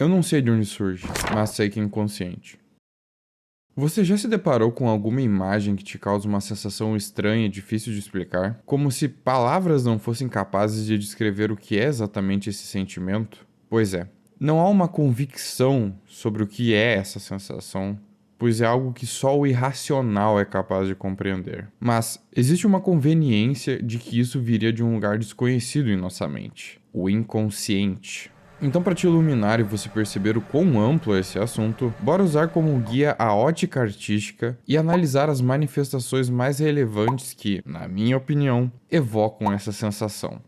Eu não sei de onde surge, mas sei que é inconsciente. Você já se deparou com alguma imagem que te causa uma sensação estranha e difícil de explicar? Como se palavras não fossem capazes de descrever o que é exatamente esse sentimento? Pois é, não há uma convicção sobre o que é essa sensação, pois é algo que só o irracional é capaz de compreender. Mas existe uma conveniência de que isso viria de um lugar desconhecido em nossa mente, o inconsciente. Então, para te iluminar e você perceber o quão amplo é esse assunto, bora usar como guia a ótica artística e analisar as manifestações mais relevantes que, na minha opinião, evocam essa sensação.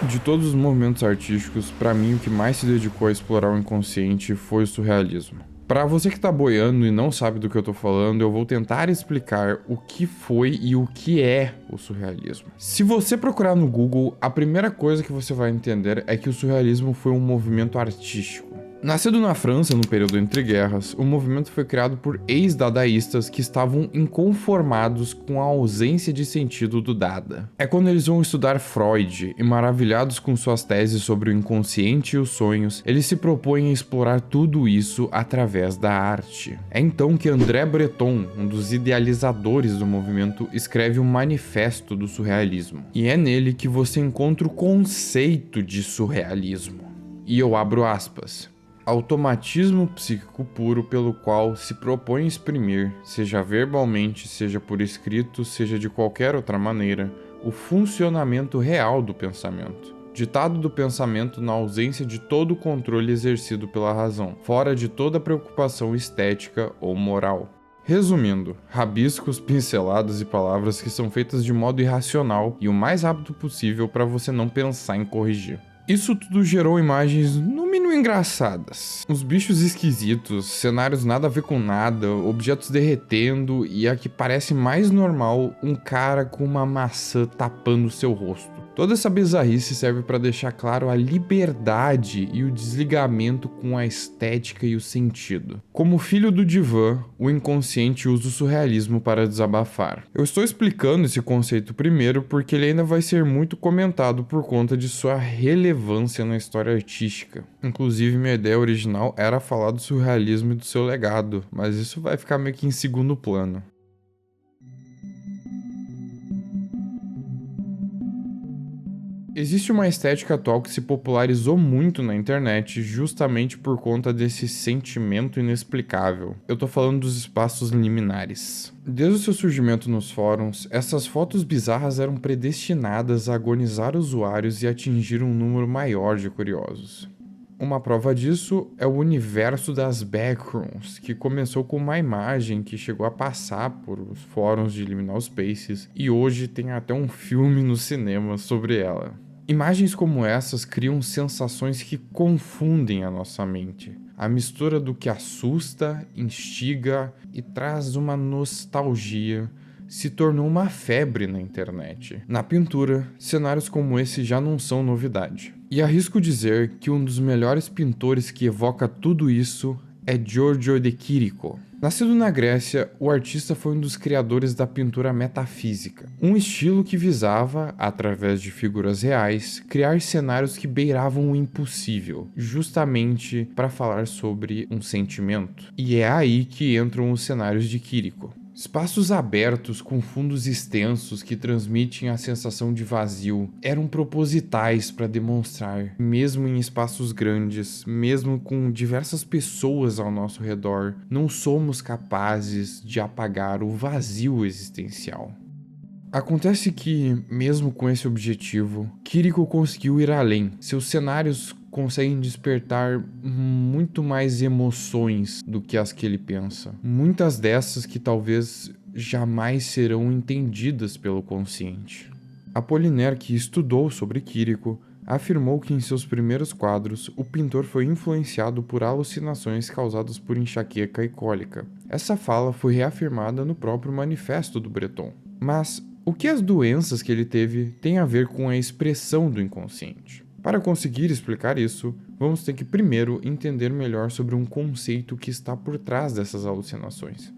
De todos os movimentos artísticos, para mim o que mais se dedicou a explorar o inconsciente foi o surrealismo. Para você que tá boiando e não sabe do que eu tô falando, eu vou tentar explicar o que foi e o que é o surrealismo. Se você procurar no Google, a primeira coisa que você vai entender é que o surrealismo foi um movimento artístico. Nascido na França no período entre guerras, o movimento foi criado por ex-dadaístas que estavam inconformados com a ausência de sentido do Dada. É quando eles vão estudar Freud e, maravilhados com suas teses sobre o inconsciente e os sonhos, eles se propõem a explorar tudo isso através da arte. É então que André Breton, um dos idealizadores do movimento, escreve um manifesto do surrealismo. E é nele que você encontra o conceito de surrealismo. E eu abro aspas. Automatismo psíquico puro pelo qual se propõe exprimir, seja verbalmente, seja por escrito, seja de qualquer outra maneira, o funcionamento real do pensamento. Ditado do pensamento na ausência de todo o controle exercido pela razão, fora de toda preocupação estética ou moral. Resumindo, rabiscos, pinceladas e palavras que são feitas de modo irracional e o mais rápido possível para você não pensar em corrigir. Isso tudo gerou imagens no mínimo engraçadas. Uns bichos esquisitos, cenários nada a ver com nada, objetos derretendo e a que parece mais normal, um cara com uma maçã tapando seu rosto. Toda essa bizarrice serve para deixar claro a liberdade e o desligamento com a estética e o sentido. Como filho do divã, o inconsciente usa o surrealismo para desabafar. Eu estou explicando esse conceito primeiro porque ele ainda vai ser muito comentado por conta de sua relevância na história artística. Inclusive, minha ideia original era falar do surrealismo e do seu legado, mas isso vai ficar meio que em segundo plano. Existe uma estética atual que se popularizou muito na internet justamente por conta desse sentimento inexplicável. Eu tô falando dos espaços liminares. Desde o seu surgimento nos fóruns, essas fotos bizarras eram predestinadas a agonizar usuários e atingir um número maior de curiosos. Uma prova disso é o universo das backrooms, que começou com uma imagem que chegou a passar por os fóruns de Liminal Spaces e hoje tem até um filme no cinema sobre ela. Imagens como essas criam sensações que confundem a nossa mente. A mistura do que assusta, instiga e traz uma nostalgia se tornou uma febre na internet. Na pintura, cenários como esse já não são novidade. E arrisco dizer que um dos melhores pintores que evoca tudo isso é Giorgio de Chirico. Nascido na Grécia, o artista foi um dos criadores da pintura metafísica, um estilo que visava, através de figuras reais, criar cenários que beiravam o impossível, justamente para falar sobre um sentimento. E é aí que entram os cenários de Chirico. Espaços abertos com fundos extensos que transmitem a sensação de vazio eram propositais para demonstrar, mesmo em espaços grandes, mesmo com diversas pessoas ao nosso redor, não somos capazes de apagar o vazio existencial. Acontece que, mesmo com esse objetivo, Chirico conseguiu ir além. Seus cenários conseguem despertar muito mais emoções do que as que ele pensa. Muitas dessas que talvez jamais serão entendidas pelo consciente. Apollinaire, que estudou sobre Chirico, afirmou que em seus primeiros quadros o pintor foi influenciado por alucinações causadas por enxaqueca e cólica. Essa fala foi reafirmada no próprio manifesto do Breton. Mas o que as doenças que ele teve têm a ver com a expressão do inconsciente? Para conseguir explicar isso, vamos ter que primeiro entender melhor sobre um conceito que está por trás dessas alucinações.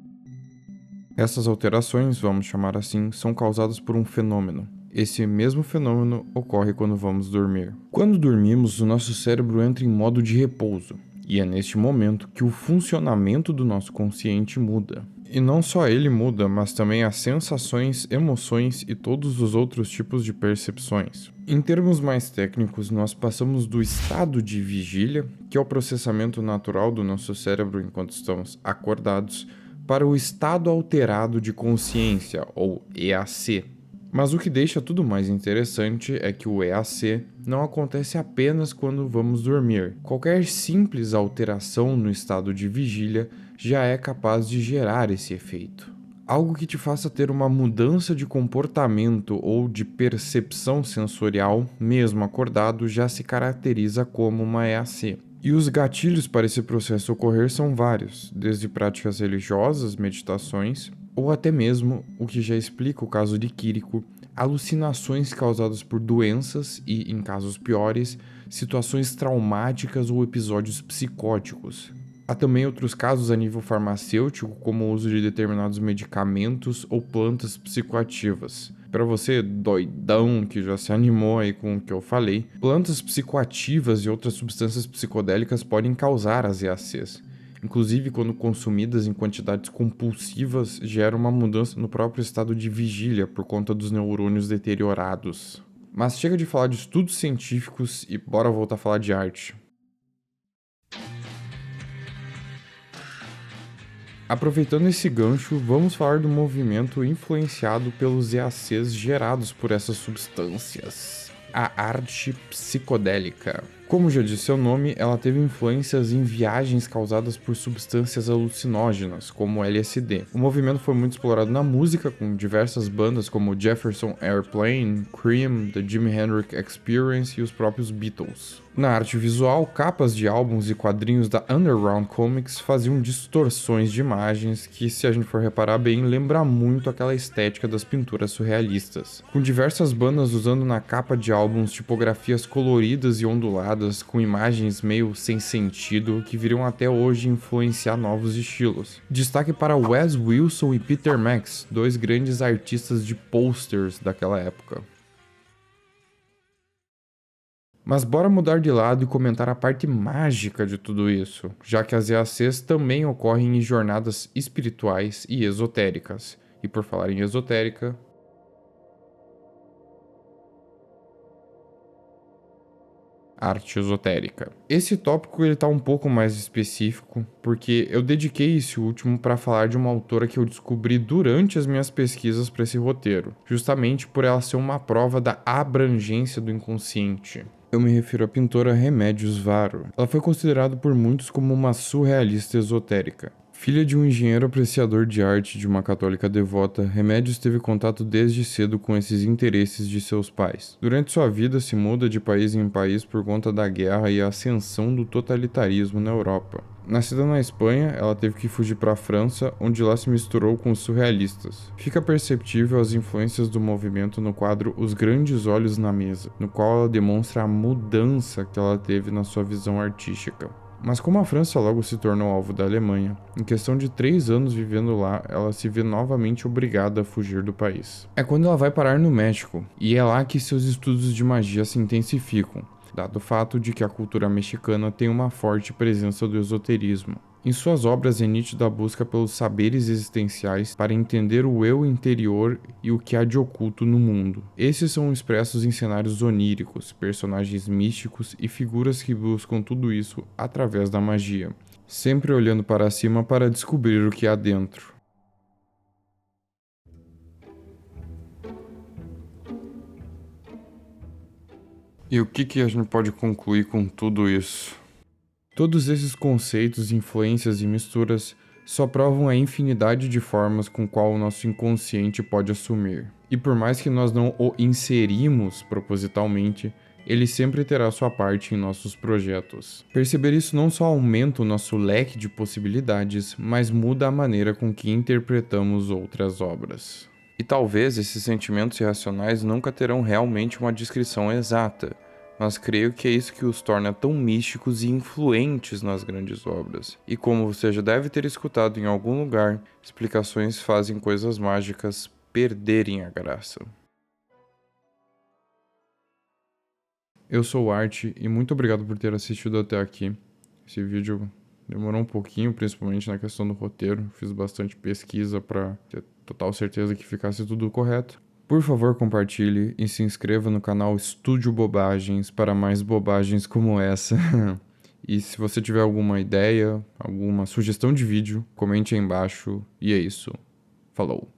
Essas alterações, vamos chamar assim, são causadas por um fenômeno. Esse mesmo fenômeno ocorre quando vamos dormir. Quando dormimos, o nosso cérebro entra em modo de repouso, e é neste momento que o funcionamento do nosso consciente muda. E não só ele muda, mas também as sensações, emoções e todos os outros tipos de percepções. Em termos mais técnicos, nós passamos do estado de vigília, que é o processamento natural do nosso cérebro enquanto estamos acordados, para o estado alterado de consciência, ou EAC. Mas o que deixa tudo mais interessante é que o EAC não acontece apenas quando vamos dormir. Qualquer simples alteração no estado de vigília já é capaz de gerar esse efeito. Algo que te faça ter uma mudança de comportamento ou de percepção sensorial, mesmo acordado, já se caracteriza como uma EAC. E os gatilhos para esse processo ocorrer são vários, desde práticas religiosas, meditações, ou até mesmo, o que já explica o caso de Quirico, alucinações causadas por doenças e, em casos piores, situações traumáticas ou episódios psicóticos. Há também outros casos a nível farmacêutico, como o uso de determinados medicamentos ou plantas psicoativas. Para você, doidão, que já se animou aí com o que eu falei, plantas psicoativas e outras substâncias psicodélicas podem causar as EACs. Inclusive, quando consumidas em quantidades compulsivas, gera uma mudança no próprio estado de vigília por conta dos neurônios deteriorados. Mas chega de falar de estudos científicos e bora voltar a falar de arte. Aproveitando esse gancho, vamos falar do movimento influenciado pelos EACs gerados por essas substâncias. A arte psicodélica. Como já disse seu nome, ela teve influências em viagens causadas por substâncias alucinógenas, como o LSD. O movimento foi muito explorado na música, com diversas bandas como Jefferson Airplane, Cream, The Jimi Hendrix Experience e os próprios Beatles. Na arte visual, capas de álbuns e quadrinhos da Underground Comics faziam distorções de imagens que, se a gente for reparar bem, lembra muito aquela estética das pinturas surrealistas. Com diversas bandas usando na capa de álbuns tipografias coloridas e onduladas, com imagens meio sem sentido, que viriam até hoje influenciar novos estilos. Destaque para Wes Wilson e Peter Max, dois grandes artistas de posters daquela época. Mas bora mudar de lado e comentar a parte mágica de tudo isso, já que as EACs também ocorrem em jornadas espirituais e esotéricas. E por falar em esotérica, arte esotérica. Esse tópico ele tá um pouco mais específico, porque eu dediquei esse último para falar de uma autora que eu descobri durante as minhas pesquisas para esse roteiro, justamente por ela ser uma prova da abrangência do inconsciente. Eu me refiro à pintora Remédios Varo. Ela foi considerada por muitos como uma surrealista esotérica. Filha de um engenheiro apreciador de arte de uma católica devota, Remédios teve contato desde cedo com esses interesses de seus pais. Durante sua vida, se muda de país em país por conta da guerra e a ascensão do totalitarismo na Europa. Nascida na Espanha, ela teve que fugir para a França, onde lá se misturou com os surrealistas. Fica perceptível as influências do movimento no quadro Os Grandes Olhos na Mesa, no qual ela demonstra a mudança que ela teve na sua visão artística. Mas como a França logo se tornou alvo da Alemanha, em questão de 3 anos vivendo lá, ela se vê novamente obrigada a fugir do país. É quando ela vai parar no México, e é lá que seus estudos de magia se intensificam, dado o fato de que a cultura mexicana tem uma forte presença do esoterismo. Em suas obras é nítida a busca pelos saberes existenciais para entender o eu interior e o que há de oculto no mundo. Esses são expressos em cenários oníricos, personagens místicos e figuras que buscam tudo isso através da magia, sempre olhando para cima para descobrir o que há dentro. E o que a gente pode concluir com tudo isso? Todos esses conceitos, influências e misturas só provam a infinidade de formas com qual o nosso inconsciente pode assumir. E por mais que nós não o inserimos propositalmente, ele sempre terá sua parte em nossos projetos. Perceber isso não só aumenta o nosso leque de possibilidades, mas muda a maneira com que interpretamos outras obras. E talvez esses sentimentos irracionais nunca terão realmente uma descrição exata, Mas creio que é isso que os torna tão místicos e influentes nas grandes obras. E como você já deve ter escutado em algum lugar, explicações fazem coisas mágicas perderem a graça. Eu sou o Art e muito obrigado por ter assistido até aqui. Esse vídeo demorou um pouquinho, principalmente na questão do roteiro. Fiz bastante pesquisa para ter total certeza que ficasse tudo correto. Por favor, compartilhe e se inscreva no canal Estúdio Bobagens para mais bobagens como essa. E se você tiver alguma ideia, alguma sugestão de vídeo, comente aí embaixo. E é isso. Falou!